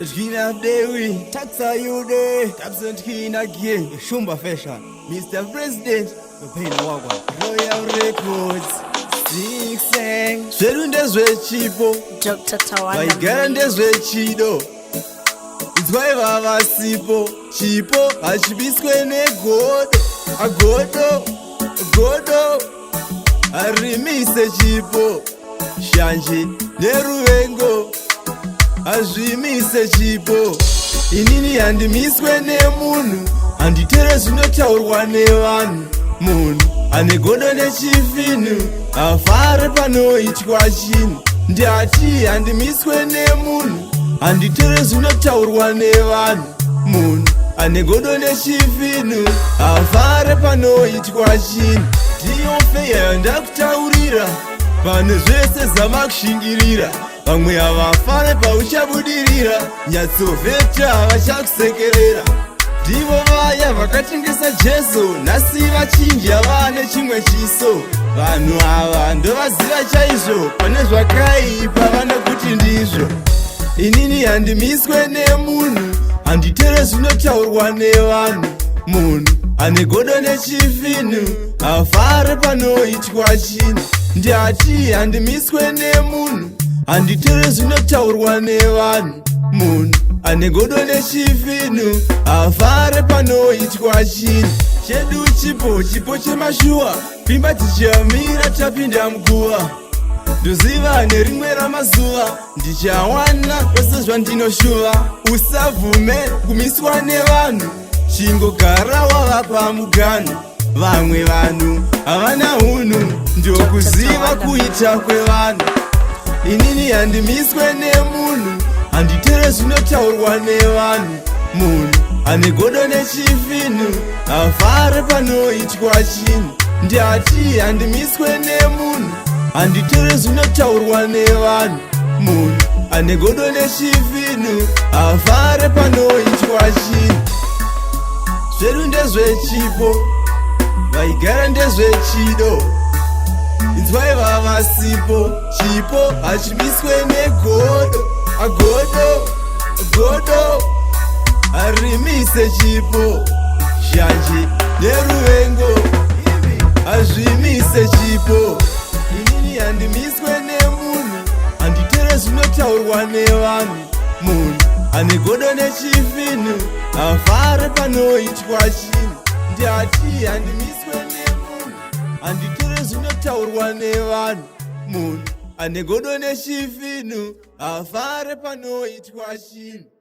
Gina Dewi, Taxa Yude, Absent King again, Shumba Fashion, Mr. President, the Pain Wagwa, Royal Records, Sing Sherundes Chipo, Dr. Tawanda, Garandes Chido, it's why Vava Sipo, Chipo, Ashibisque Godo, a Godo, a remise Chipo, Shanji, Neruengo. Azvimise chipo inini handimiswe nemunhu handitere zvinotaurwa nevanhu munhu ane godo nechifinhu afare panoitwa chinhu ndati handimiswe nemunhu handitere zvinotaurwa nevanhu munhu ane godo nechifinhu afare panoitwa chinhu ndiyo feya ndakutaurira pane zvese zamakushingirira vamwe havafare pauchabudirira nyatsoveta vachakusekerera ndivo vaya vakatengesa jesu nhasi vachinja vane chimwe chiso vanhu ava ndovaziva chaizvo pane zvakaipa vanokuti ndizvo inini handimiswe nemunhu handitere zvinotaurwa nevanhu munhu ane godo nechifinhu afare panoitwa chinhu ndati handimiswe nemunhu handitere zvinotaurwa nevanhu munhu ane godo nechifinhu afare panoitwa chinhu chedu chipo chemashuwa pimba tichamira tapinda muguva ndoziva nerimwe ramazuva ndichawana kwese zvandinoshuva usabvume kumiswa nevanhu chingogara wava pamuganhu vamwe vanhu havana unhu ndokuziva kuita kwevanhu inini handimiswe nemunhu handitere zvinotaurwa nevanhu munhu ane godo nechifinhu afare panoitwa chinhu ndati handimiswe nemunhu handitere zvinotaurwa nevanhu munhu ane godo nechifinhu afare panoitwa chinhu zvedu ndezvechipo vaigara ndezvechido inzwai vavasipo chipo hachimiswe negodo agodo arimise chipo zhanji neruvengo azvimise chipo inini handimiswe nemunhu handitere zvinotaurwa nevanhu munhu ane godo nechifinhu afare panoitwa chinhu ndati handimiswe nemunhu handitere zvinotaurwa nevanhu munhu ane godo nechifinhu afare panoitwa chinhu.